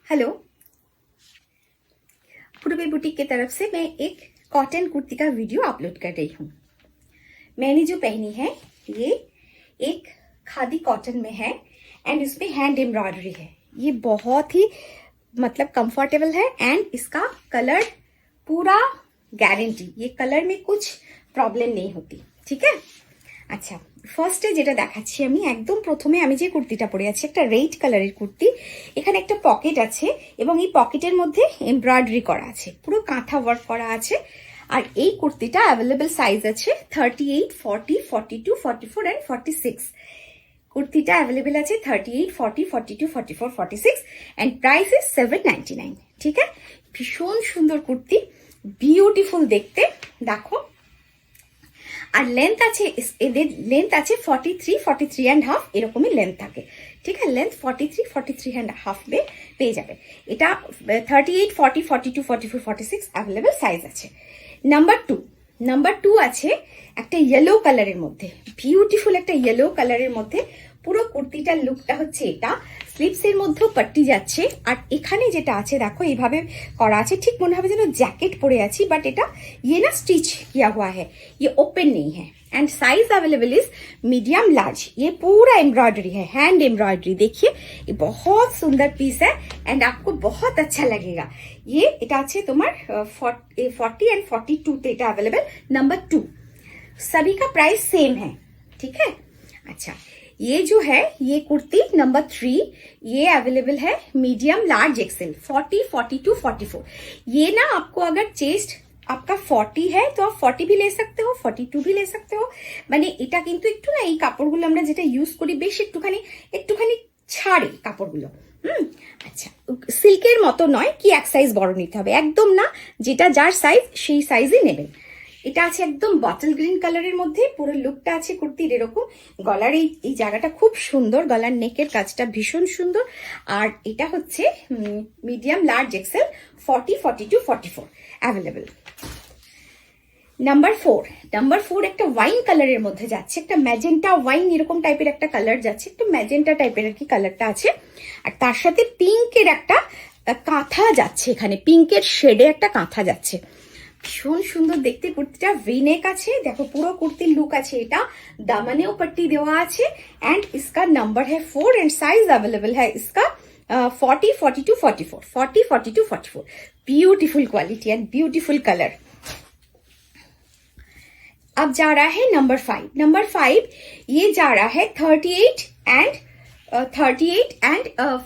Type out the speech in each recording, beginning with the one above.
Hello, पूर्वी boutique की तरफ से मैं एक कॉटन कुर्ती का वीडियो अपलोड कर रही हूँ। मैंने जो पहनी है ये एक खादी कॉटन में है एंड इसमें हैंड एम्ब्रॉयडरी है। ये बहुत ही मतलब कंफर्टेबल है एंड इसका कलर पूरा गारंटी, ये कलर में कुछ प्रॉब्लम नहीं होती। ठीक है, আচ্ছা ফার্স্টে যেটা দেখাচ্ছি আমি একদম প্রথমে আমি যে কুর্তিটা পরে আছি একটা রেড কালারের কুর্তি। এখানে একটা পকেট আছে এবং এই পকেটের মধ্যে এমব্রয়ডারি করা আছে, পুরো কাঁথা ওয়ার্ক করা আছে। আর এই কুর্তিটা অ্যাভেলেবল সাইজ আছে 38, 40, 42, 44 এন্ড 46। কুর্তিটা অ্যাভেলেবল আছে 38, 40, 42, 44, 46 এন্ড প্রাইস ইজ 799। ঠিক আছে, ভীষণ সুন্দর কুর্তি, বিউটিফুল দেখতে। দেখো, আর লেন্থ আছে, এদের লেন্থ আছে 43, 43 এন্ড হাফ এরকমই লেন্থ থাকে। ঠিক আছে, লেন্থ 43, 43 এন্ড হাফ পেয়ে যাবে। এটা 38, 40, 42, 44, 46 অ্যাভেলেবল সাইজ আছে। নাম্বার টু আছে একটা ইয়েলো কালারের মধ্যে, বিউটিফুল একটা ইয়েলো কালারের মধ্যে। পুরো কুর্তিটার লুকটা হচ্ছে এটা, স্লিভস এর মধ্যেও পাট্টি যাচ্ছে। আর এখানে যেটা আছে দেখো এইভাবে করা আছে, ঠিক মনে হবে যেন জ্যাকেট পরে আছি, বাট এটা ये ना स्टिच किया हुआ है, ये ओपन नहीं है। And size available is medium large. ये पूरा एम्ब्रॉयडरी है, हैंड एम्ब्रॉयडरी। देखिए ये बहुत सुंदर पीस है एंड आपको बहुत अच्छा लगेगा। ये এটা আছে তোমার 40 एंड 42 তে এটা अवेलेबल। नंबर 2 सभी का प्राइस सेम है। ठीक है, अच्छा ये जो है ये कुर्ती नंबर 3 ये अवेलेबल है मीडियम लार्ज एक्सेल 40, 42, 44। ये ना आपको अगर चेस्ट आपका 40 है तो आप 40 भी ले सकते हो, 42 भी ले सकते हो। মানে এটা কিন্তু একটু না এই কাপড়গুলো আমরা যেটা ইউজ করি বেশ একটুখানি ছাড়ে কাপড়গুলো। আচ্ছা, সিল্কের মতো নয় কি এক সাইজ বড় নিতে হবে, একদম না, যেটা যার সাইজ সেই সাইজই নেবেন। এটা আছে একদম বটল গ্রিন কালারের মধ্যে, পুরো লুকটা আছে কুর্তির এরকম। গলার এই জায়গাটা খুব সুন্দর, গলার নেকের কাজটা ভীষণ সুন্দর। আর এটা হচ্ছে medium large Excel 40, 42, 44 available. Number four একটা ওয়াইন কালারের মধ্যে যাচ্ছে, একটা ম্যাজেন্টা ওয়াইন এরকম টাইপের একটা কালার যাচ্ছে, একটু ম্যাজেন্টা টাইপের আর কি কালারটা আছে। আর তার সাথে পিঙ্কের একটা কাঁথা যাচ্ছে, এখানে পিঙ্কের শেডে একটা কাঁথা যাচ্ছে, ভীষণ সুন্দর দেখতে। কুর্তিটা ভিনেক আছে, দেখো পুরো কুর্তির লুক আছে এটা। দামানেও पट्टी দেওয়া আছে एंड इसका नंबर है 4 एंड साइज अवेलेबल है इसका 40, 42, 44, 40, 42, 44। Beautiful quality and beautiful colour. अब जा रहा है नंबर 5 ये जा रहा है 38 एंड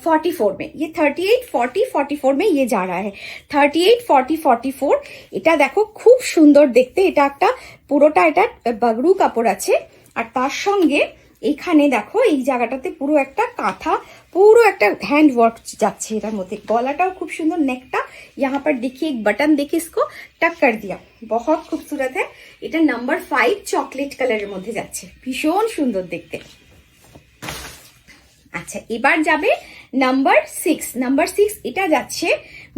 44 में। ये 38, 40, 44 में ये जा रहा है 38, 40, 44। এটা দেখো খুব সুন্দর দেখতে, এটা একটা পুরোটা এটা বাগরু কাপড় আছে। আর তার সঙ্গে এখানে দেখো এই জায়গাটাতে পুরো একটা কাঁথা, পুরো একটা হ্যান্ড ওয়ার্ক যাচ্ছে এটার মধ্যে। গলাটাও খুব সুন্দর, নেকটা यहाँ पर देखिए एक बटन देखिए इसको टक कर दिया, बहुत खूबसूरत है। এটা নাম্বার 5 চকলেট কালারের মধ্যে যাচ্ছে, ভীষণ সুন্দর দেখতে। আচ্ছা এবার যাবে নাম্বার 6 এটা যাচ্ছে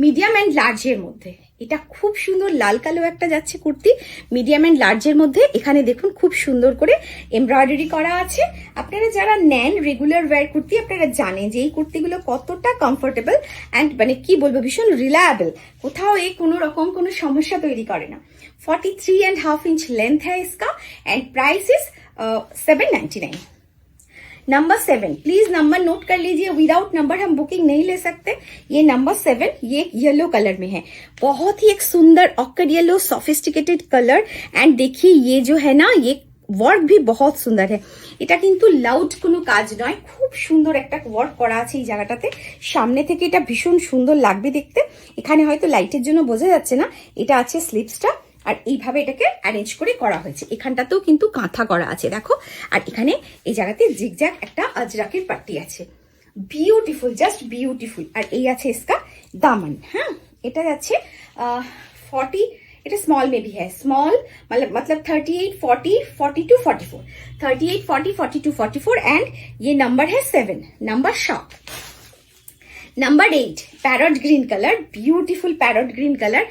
মিডিয়াম এন্ড লার্জের মধ্যে। এটা খুব সুন্দর লাল কালো একটা যাচ্ছে কুর্তি, মিডিয়াম এন্ড লার্জের মধ্যে। এখানে দেখুন খুব সুন্দর করে এমব্রয়ডারি করা আছে। আপনারা যারা নেন রেগুলার ওয়্যার কুর্তি আপনারা জানেন যে এই কুর্তিগুলো কতটা কমফোর্টেবল এন্ড মানে কি বলবো ভীষণ রিলায়েবল, কোথাও কোনো রকম কোনো সমস্যা তৈরি করে না। 43 एंड हाफ इंच लेंथ है इसका and price is 799। Number 7 please number note कर लीजिए, विदाउट नंबर हम बुकिंग नहीं ले सकते। ये नंबर 7 ये येलो कलर में है, बहुत ही एक सुंदर ऑक्वर्ड येलो सॉफिस्टिकेटेड कलर एंड देखिए ये जो है ना ये ওয়ার্ক भी बहुत সুন্দর है। এটা কিন্তু লাউড কোনো কাজ নয়, খুব সুন্দর একটা ওয়ার্ক করা আছে এই জায়গাটাতে। সামনে থেকে এটা ভীষণ সুন্দর লাগবে দেখতে। এখানে হয়তো লাইটের জন্য বোঝা যাচ্ছে না, এটা আছে স্লিভসটা আর এইভাবে এটাকে অ্যারেঞ্জ করে করা হয়েছে। এখানটাতেও কিন্তু কাঁথা করা আছে দেখো, আর এখানে এই জায়গাতে জিগজ্যাগ একটা আজরাকের পাট্টি আছে, বিউটিফুল, জাস্ট বিউটিফুল। আর এই আছে इसका দামান। হ্যাঁ, এটা যাচ্ছে 40, এটা स्मॉल में भी है, स्मॉल मतलब 38, 40, 42, 44, 38, 40, 42, 44 एंड ये नंबर है 7 number shop. Number 8 parrot green colour, beautiful parrot green colour,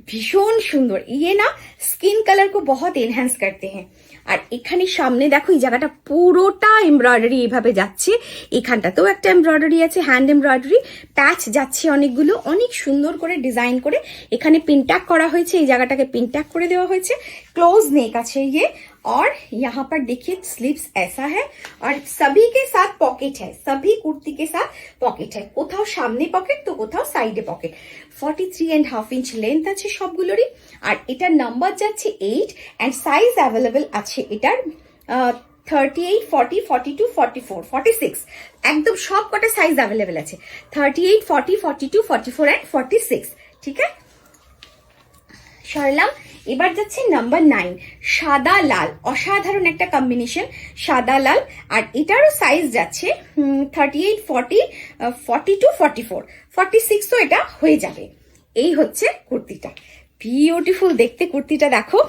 भीषण सुंदर। ये ना स्किन कलर को बहुत एनहांस करते हैं। আর এখানে সামনে দেখো এই জায়গাটা পুরোটা এমব্রয়ডারি এইভাবে যাচ্ছে, এখানটাতেও একটা এমব্রয়ডারি আছে, হ্যান্ড এমব্রয়ডারি, প্যাচ যাচ্ছে অনেকগুলো, অনেক সুন্দর করে ডিজাইন করে এখানে পিনট্যাক করা হয়েছে, এই জায়গাটাকে পিনট্যাক করে দেওয়া হয়েছে, ক্লোज नेक আছে ये। और यहाँ पर देखिए स्लीव्स ऐसा है और सभी के साथ पॉकेट है, सभी कुर्ती के साथ पॉकेट है, কোথাও সামনে পকেট তো কোথাও সাইডে পকেট। 43.5 ইঞ্চ লেন্থ আছে সবগুলোরই। আর এটার নাম্বার যাচ্ছে 8 এন্ড সাইজ অ্যাভেলেবল আছে এটার 38, 40, 42, 44, 46, একদম সব কটা সাইজ অ্যাভেলেবল আছে, 38, 40, 42, 44 এন্ড 46, ঠিক আছে। সরলাম, এবার যাচ্ছে নাম্বার 9, সাদা লাল, অসাধারণ একটা কম্বিনেশন, সাদা লাল। আর এটারও সাইজ যাচ্ছে 38, 40, 42, 44, 46 তো এটা হয়ে যাবে। এই হচ্ছে কুর্তিটা, বিউটিফুল দেখতে কুর্তিটা দেখো,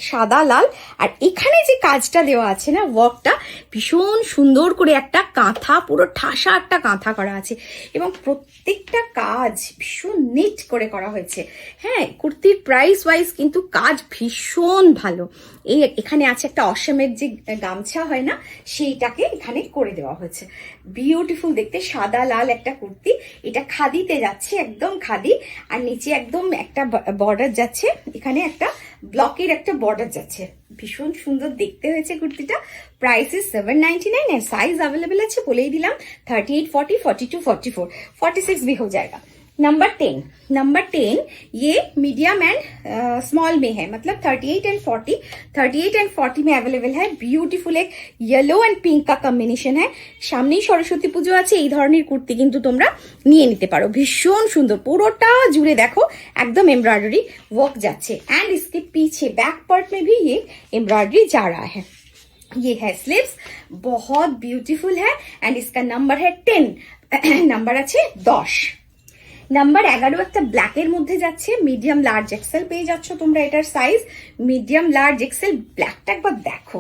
সাদা লাল। আর এখানে যে কাজটা দেওয়া আছে না, ওয়ার্কটা ভীষণ সুন্দর করে একটা কাঁথা, পুরো ঠাসা একটা কাঁথা করা আছে এবং প্রত্যেকটা কাজ ভীষণ নিট করে করা হয়েছে। হ্যাঁ, কুর্তির প্রাইস ওয়াইজ কিন্তু কাজ ভীষণ ভালো। এই এখানে আছে একটা অসমের যে গামছা হয় না, সেইটাকে এখানে করে দেওয়া হয়েছে, বিউটিফুল দেখতে, সাদা লাল একটা কুর্তি। এটা খাদিতে যাচ্ছে, একদম খাদি। আর নিচে একদম একটা বর্ডার যাচ্ছে, এখানে একটা ব্লকের একটা বর্ডার যাচ্ছে, ভীষণ সুন্দর দেখতে হয়েছে কুর্তিটা। Price is 799 and size available আছে বলেই দিলাম 38, 40, 42, 44, 46 भी हो जाएगा। नंबर 10 ये मीडियम एंड स्मॉल में है, मतलब 38 एंड 40 में अवेलेबल है। ब्यूटीफुल एक येलो एंड पिंक का कॉम्बिनेशन है। সামনেই সরস্বতী পুজো আছে, এই ধরনের কুর্তি কিন্তু তোমরা নিয়ে নিতে পারো, ভীষণ সুন্দর। পুরোটা জুড়ে দেখো একদম एम्ब्रॉयडरी वर्क যাচ্ছে एंड इसके पीछे बैक पार्ट में भी ये एम्ब्रॉयडरी जा रहा है। ये है स्लीव्स, बहुत ब्यूटीफुल है एंड इसका नंबर है 10, नंबर আছে 10। নাম্বার 11 একটা ব্ল্যাকের মধ্যে যাচ্ছে, মিডিয়াম লার্জ এক্সেল পেয়ে যাচ্ছ তোমরা, এটার সাইজ মিডিয়াম লার্জ এক্সেল। ব্ল্যাকটা একবার দেখো,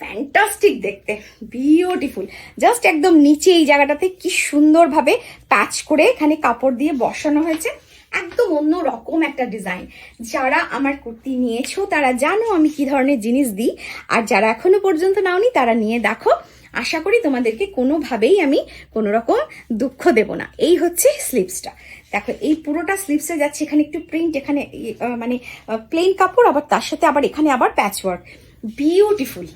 ফ্যান্টাস্টিক দেখতে, বিউটিফুল। জাস্ট একদম নিচে এই জায়গাটাতে কি সুন্দরভাবে প্যাচ করে এখানে কাপড় দিয়ে বসানো হয়েছে, একদম অন্য রকম একটা ডিজাইন। যারা আমার কুর্তি নিয়েছো তারা জানো আমি কি ধরনের জিনিস দিই, আর যারা এখনো পর্যন্ত নাওনি তারা নিয়ে দেখো, আশা করি তোমাদেরকে কোনোভাবেই আমি কোনো রকম দুঃখ দেব না। এই হচ্ছে স্লিভসটা, দেখো এই পুরোটা স্লিভসে যাচ্ছে, এখানে একটু প্রিন্ট, এখানে মানে প্লেন কাপড়, আবার তার সাথে আবার এখানে আবার প্যাচ ওয়ার্ক, বিউটিফুल।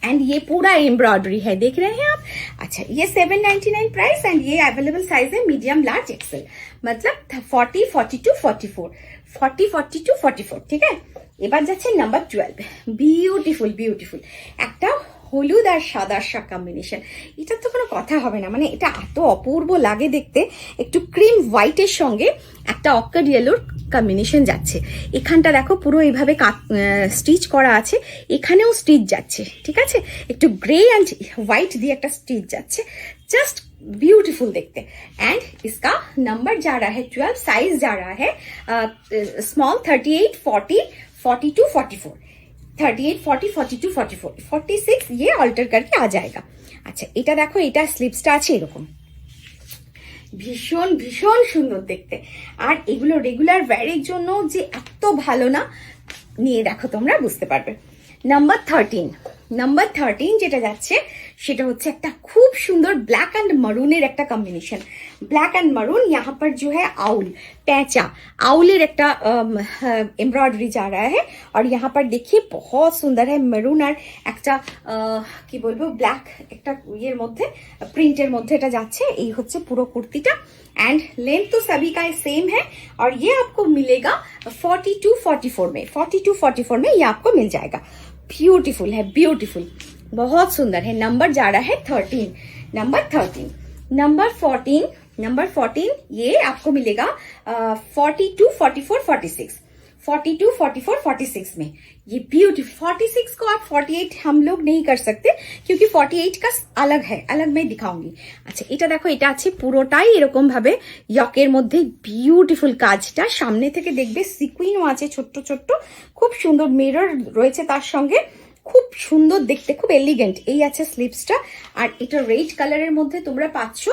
एंड ये पूरा एम्ब्रॉयडरी है, देख रहे हैं आप। अच्छा, ये 799 प्राइस एंड ये अवेलेबल साइज है मीडियम लार्ज एक्सेल, मतलब 40, 42, 44, 40, 42, 44, ঠিক আছে। এবার যাচ্ছে নাম্বার 12, বিউটিফুল একটা হলুদ আর সাদার কম্বিনেশন। এটার তো কোনো কথা হবে না, মানে এটা এত অপূর্ব লাগে দেখতে। একটু ক্রিম হোয়াইটের সঙ্গে একটা অক্কাড ইয়েলোর কম্বিনেশন যাচ্ছে। এখানটা দেখো পুরো এইভাবে স্টিচ করা আছে, এখানেও স্টিচ যাচ্ছে, ঠিক আছে। একটু গ্রে অ্যান্ড হোয়াইট দিয়ে একটা স্টিচ যাচ্ছে, জাস্ট ब्यूटीफुल देखते। एंड इसका नंबर जा रहा है 12, साइज जा रहा है स्मॉल 38, 40, 42, 44, 38, 40, 42, 44, 46 ये অল্টার करके आ जाएगा। আচ্ছা, এটা দেখো, এটা স্লিভসটা আছে এরকম, ভীষণ সুন্দর দেখতে। আর এগুলো রেগুলার ওয়্যারের জন্য যে এত ভালো না, নিয়ে দেখো তোমরা বুঝতে পারবে। नंबर 13 যেটা যাচ্ছে সেটা হচ্ছে একটা খুব সুন্দর ব্ল্যাক एंड मरून একটা কম্বিনেশন। ব্ল্যাক एंड मरून, यहाँ पर जो है आउल, पैचा आउलेर একটা एम्ब्रॉयडरी जा रहा है। और यहाँ पर देखिए बहुत सुंदर है, मरून আর একটা কি বলবো ব্ল্যাক একটা ইয়ের মধ্যে প্রিন্টের মধ্যে এটা যাচ্ছে। এই হচ্ছে পুরো কুর্তিটা एंड लेंथ तो सभी का सेम है और ये आपको मिलेगा 42, 44 में, 42, 44 में ये आपको मिल जाएगा। ब्यूटीफुल है, ब्यूटीफुल, बहुत सुंदर है। नंबर जा रहा है 13, नंबर 14 ये आपको मिलेगा 42, 44, 46, 42, 44, 46 में। ये ब्यूटीफुल, 46 को आप 48 हम लोग नहीं कर सकते क्योंकि 48 का अलग है, अलग मैं दिखाऊंगी। আচ্ছা, এটা দেখো, এটা আছে পুরোটাই এরকম ভাবে ইয়কের মধ্যে, বিউটিফুল কাজটা। সামনে থেকে দেখবে সিকুইনও আছে ছোট্ট ছোট্ট, খুব সুন্দর মিরর রয়েছে তার সঙ্গে, খুব সুন্দর দেখতে, খুব এলিগেন্ট। এই আছে স্লিভসটা, আর এটা রেড কালারের মধ্যে তোমরা পাচ্ছ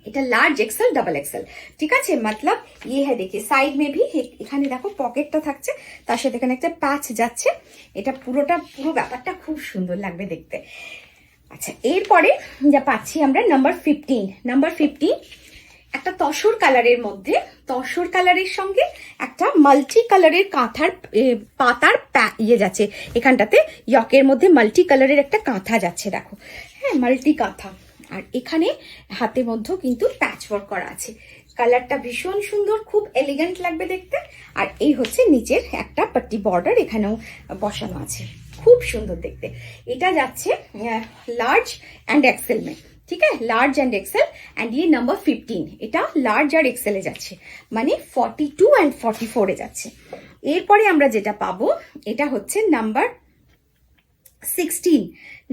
এটা লার্জ এক্সেল ডাবল এক্সেল, ঠিক আছে। মতলব ইয়ে হ্যাঁ देखिए সাইড মে ভি এখানে দেখো পকেটটা থাকছে, তার সাথে এখানে একটা প্যাচ যাচ্ছে। এটা পুরো ব্যাপারটা খুব সুন্দর লাগবে দেখতে। আচ্ছা, এরপরে যা পাচ্ছি আমরা নাম্বার 15। নাম্বার 15 একটা তসর কালারের মধ্যে, তসর কালারের সঙ্গে একটা মাল্টি কালারের কাঁথার পাতার ইয়ে যাচ্ছে এখানটাতে, ইয়কের মধ্যে মাল্টি কালারের একটা কাঁথা যাচ্ছে দেখো, হ্যাঁ মাল্টি কাঁথা। আর এখানে হাতের মধ্যেও কিন্তু প্যাচ ওয়ার্ক করা আছে। কালারটা ভীষণ সুন্দর, খুব এলিগেন্ট লাগবে দেখতে। আর এই হচ্ছে নিচের একটা পাট্টি বর্ডার এখানেও বসানো আছে, খুব সুন্দর দেখতে। এটা যাচ্ছে লার্জ অ্যান্ড এক্সেল মে, ঠিক আছে, লার্জ অ্যান্ড এক্সেল। অ্যান্ড ये नंबर 15 এটা লার্জ আর এক্সেলে যাচ্ছে, মানে 42 অ্যান্ড 44 এ যাচ্ছে। এরপরে আমরা যেটা পাবো এটা হচ্ছে নাম্বার 16।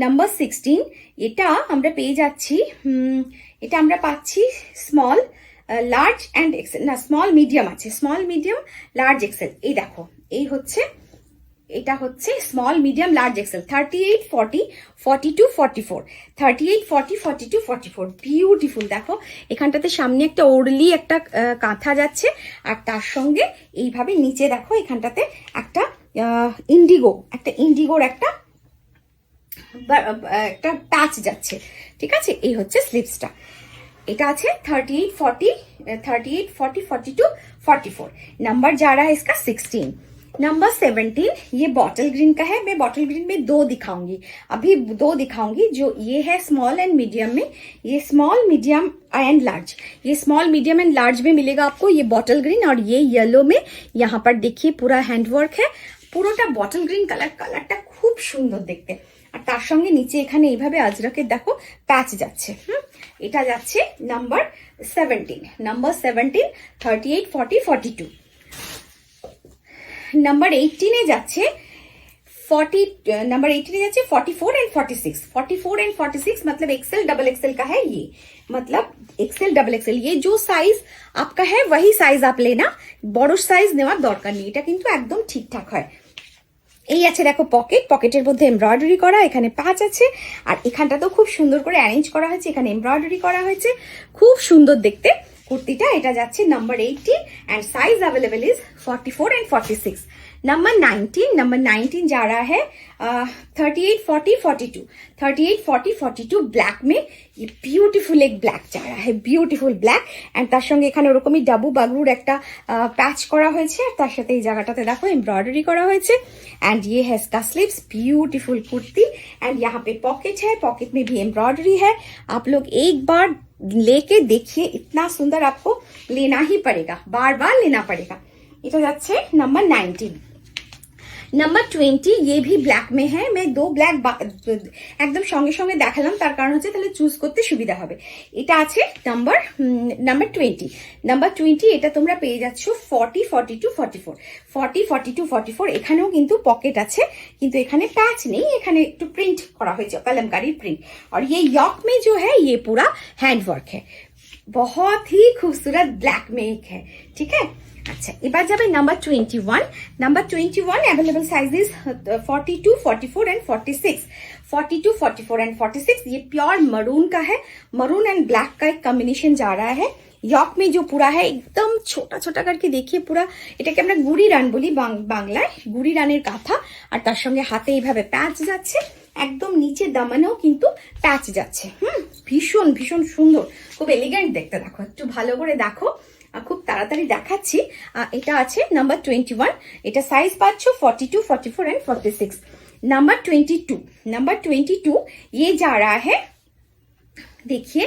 নাম্বার 16 এটা আমরা পেয়ে যাচ্ছি, এটা আমরা পাচ্ছি স্মল লার্জ অ্যান্ড এক্সেল, না স্মল মিডিয়াম আছে, স্মল মিডিয়াম লার্জ এক্সেল। এই দেখো এই হচ্ছে, এটা হচ্ছে small medium large Excel 38 40 42 44, 38 40 42 44। Beautiful দেখো, এখানটাতে সামনে একটা ওরলি একটা কাঁথা যাচ্ছে, আর তার সঙ্গে এইভাবে নিচে দেখো এখানটাতে একটা ইন্ডিগোর একটা প্যাচ যাচ্ছে, ঠিক আছে। এই হচ্ছে স্লিভসটা। এটা আছে 38 40 42 44। नंबर जा रहा है इसका 16। नंबर 17 ये बॉटल ग्रीन का है। मैं बॉटल ग्रीन में दो दिखाऊंगी, अभी दो दिखाऊंगी। जो ये है स्मॉल एंड मीडियम में, ये स्मॉल मीडियम एंड लार्ज, ये स्मॉल मीडियम एंड लार्ज में मिलेगा आपको ये बॉटल ग्रीन। और ये येलो में यहाँ पर देखिए पूरा हैंडवर्क है, পুরোটা বটল গ্রিন কালার, কালারটা খুব সুন্দর দেখতে। আর তার সঙ্গে নিচে এখানে এইভাবে আজরাকের দেখো প্যাচ যাচ্ছে। এটা যাচ্ছে নাম্বার 17। নাম্বার 17 38 40 42। नंबर 18 যাচ্ছে 40, नंबर 18 যাচ্ছে 44 एंड 46। 44 एंड 46 मतलब एक्सेल डबल एक्सेल का है ये, मतलब एक्सेल डबल एक्सेल। ये जो साइज आपका है वही साइज आप लेना, বড় সাইজ নেওয়ার দরকার নেই, এটা কিন্তু একদম ঠিকঠাক হয়। এই আছে দেখো পকেট, পকেটের মধ্যে এমব্রয়ডারি করা, এখানে প্যাচ আছে। আর এখানটাতেও খুব সুন্দর করে অ্যারেঞ্জ করা হয়েছে, এখানে এমব্রয়ডারি করা হয়েছে, খুব সুন্দর দেখতে কুর্তিটা। এটা যাচ্ছে number 18 and size available is 44 and 46। Number 19, number 19 जा रहा है 38 40 42, 38 40 42 ব্ল্যাক में। ये বিউটিফুল এক ব্ল্যাক जा रहा है, বিউটিফুল ব্ল্যাক। এন্ড তার সঙ্গে এখানে ওরকমই ডাবু বাগরুর একটা প্যাচ করা হয়েছে, আর তার সাথে এই জায়গাটাতে দেখো এমব্রয়ডারি করা হয়েছে। एंड ये है इसका स्लीव्स, ब्यूटीफुल कुर्ती। एंड यहाँ पे पॉकेट है, पॉकेट में भी एम्ब्रॉयडरी है। आप लोग एक बार लेके देखिए, इतना सुंदर, आपको लेना ही पड़ेगा, बार बार लेना पड़ेगा। এটা যাচ্ছে নাম্বার 19। নাম্বার 20 ये भी ব্ল্যাক में है। मैं दो ব্ল্যাক একদম সঙ্গে সঙ্গে দেখালাম, তার কারণ হচ্ছে তাহলে চুজ করতে সুবিধা হবে। এটা আছে নাম্বার 20। নাম্বার 20 এটা তোমরা পেয়ে যাচ্ছ 40 42 44, 40 42 44। এখানেও কিন্তু পকেট আছে, কিন্তু এখানে প্যাচ নেই, এখানে একটু প্রিন্ট করা হয়েছে, কলমকারি প্রিন্ট। और ये यॉक में जो है ये पूरा हैंड वर्क है, बहुत ही खूबसूरत ब्लैक में एक है, ठीक है। अच्छा, এবার যাবে number 21। Number 21 available sizes 42 44 and 46, 42 44 and 46। ये प्योर मरून का है, मरून एंड ब्लैक का एक कॉम्बिनेशन जा रहा है। यॉक में जो पूरा है एकदम छोटा छोटा करके देखिए, पूरा এটাকে আমরা গুড়ি রান বলি বাংলায়, গুড়ি রানের কাঁথা। আর তার সঙ্গে হাতে এইভাবে প্যাচ যাচ্ছে, একদম নিচে দামানেও কিন্তু প্যাচ যাচ্ছে। ভীষণ ভীষণ সুন্দর, খুব এলিগেন্ট দেখতে। দেখো একটু ভালো করে দেখো, খুব তাড়াতাড়ি দেখাচ্ছি। এটা আছে নাম্বার 21। এটা সাইজ পাচ্ছ 42 44 एंड 46। नंबर 22, नंबर 22 ये जा रहा है, देखिए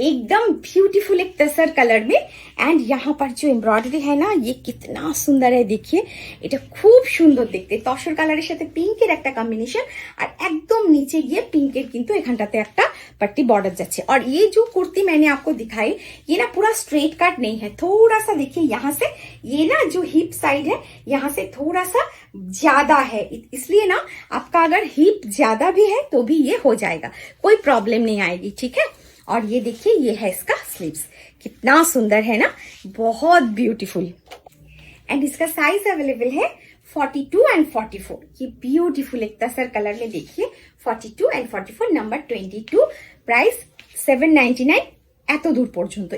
एकदम ब्यूटीफुल एक तसर कलर में। एंड यहाँ पर जो एम्ब्रॉयडरी है ना, ये कितना सुंदर है, देखिए এটা খুব সুন্দর দেখতে। তসর কালারের সাথে পিঙ্কের একটা কম্বিনেশন, আর একদম নিচে গিয়ে পিঙ্কের কিন্তু এখানটাতে একটা पट्टी बॉर्डर जाच्छे। और ये जो कुर्ती मैंने आपको दिखाई, ये ना पूरा स्ट्रेट कट नहीं है, थोड़ा सा देखिए यहाँ से, ये ना जो हिप साइड है यहाँ से थोड़ा सा ज्यादा है, इसलिए ना आपका अगर हिप ज्यादा भी है तो भी ये हो जाएगा, कोई प्रॉब्लम नहीं आएगी, ठीक है। और ये देखिए ये है इसका स्लीव्स, कितना सुंदर है ना, बहुत ब्यूटीफुल। एंड इसका साइज अवेलेबल है 42 एंड 44। ये ब्यूटीफुल एक तसर कलर में देखिए 42 एंड 44। नंबर 22, प्राइस 799 एतो दूर पर्यंत,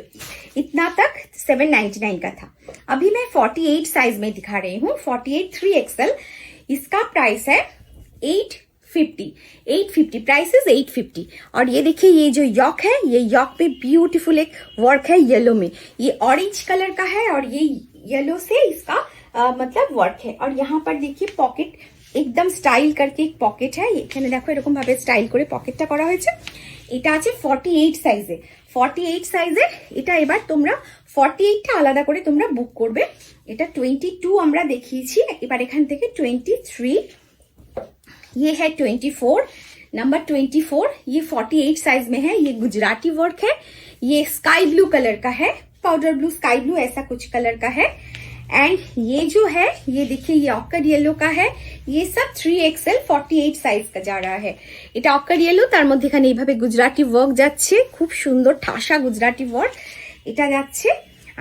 इतना तक 799 का था। अभी मैं 48 साइज में दिखा रही हूँ, 48 3XL। इसका प्राइस है 850 प्राइस इज 850। और ये देखिए ये जो यॉक है, ये यॉक पे ब्यूटीफुल एक वर्क है येलो में, ये ऑरेंज कलर का है और ये येलो से इसका मतलब वर्क है। और यहाँ पर देखिए पॉकेट एकदम स्टाइल करके एक पॉकेट है, এখানে দেখো এরকম ভাবে স্টাইল করে পকেটটা করা হয়েছে। এটা আছে 48 সাইজে, 48 সাইজের। এটা এবার তোমরা 48টা আলাদা করে তোমরা বুক করবে। এটা 22 আমরা দেখিয়েছি, এবার এখান থেকে 23, ये है 24, नंबर 24, ये 48 साइज में है। ये गुजराती वर्क है, ये स्काई ब्लू कलर का है, पाउडर ब्लू स्काई ब्लू ऐसा कुछ कलर का है। एंड ये जो है ये देखिए ये ऑकर येलो का है। ये सब 3XL 48 সাইজ का जा रहा है। এটা অকার येलो, তার মধ্যে এখানে এইভাবে গুজরাটি ওয়ার্ক যাচ্ছে, খুব সুন্দর ঠাসা গুজরাটি ওয়ার্ক এটা যাচ্ছে।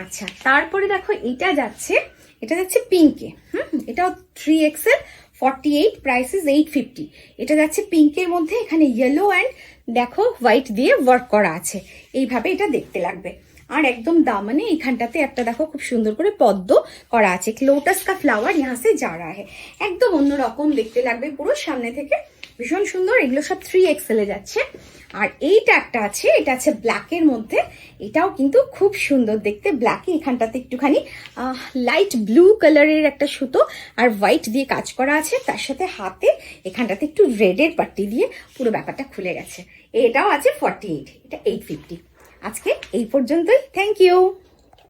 আচ্ছা তারপরে দেখো এটা যাচ্ছে পিঙ্কে। এটাও 3XL 48 প্রাইস ইজ 850। এটা যাচ্ছে পিঙ্কের মধ্যে, এখানে ইয়েলো অ্যান্ড দেখো হোয়াইট দিয়ে ওয়ার্ক করা আছে, এইভাবে এটা দেখতে লাগবে। আর একদম দামনে এইখানটাতে একটা দেখো খুব সুন্দর করে পদ্ম করা আছে, লোটাস কা ফ্লাওয়ার यहाँ से जा रहा है। একদম অন্যরকম দেখতে লাগবে পুরো সামনে থেকে, ভীষণ সুন্দর। এগুলো সব 3XL এ যাচ্ছে। আর এইটা একটা আছে, এটা আছে ব্ল্যাকের মধ্যে, এটাও কিন্তু খুব সুন্দর দেখতে। ব্ল্যাকে এখানটাতে একটুখানি লাইট ব্লু কালারের একটা সুতো আর হোয়াইট দিয়ে কাজ করা আছে, তার সাথে হাতে এখানটাতে একটু রেডের পাট্টি দিয়ে পুরো ব্যাপারটা খুলে গেছে। এটাও আছে 48, এটা 850। আজকে এই পর্যন্তই, থ্যাংক ইউ।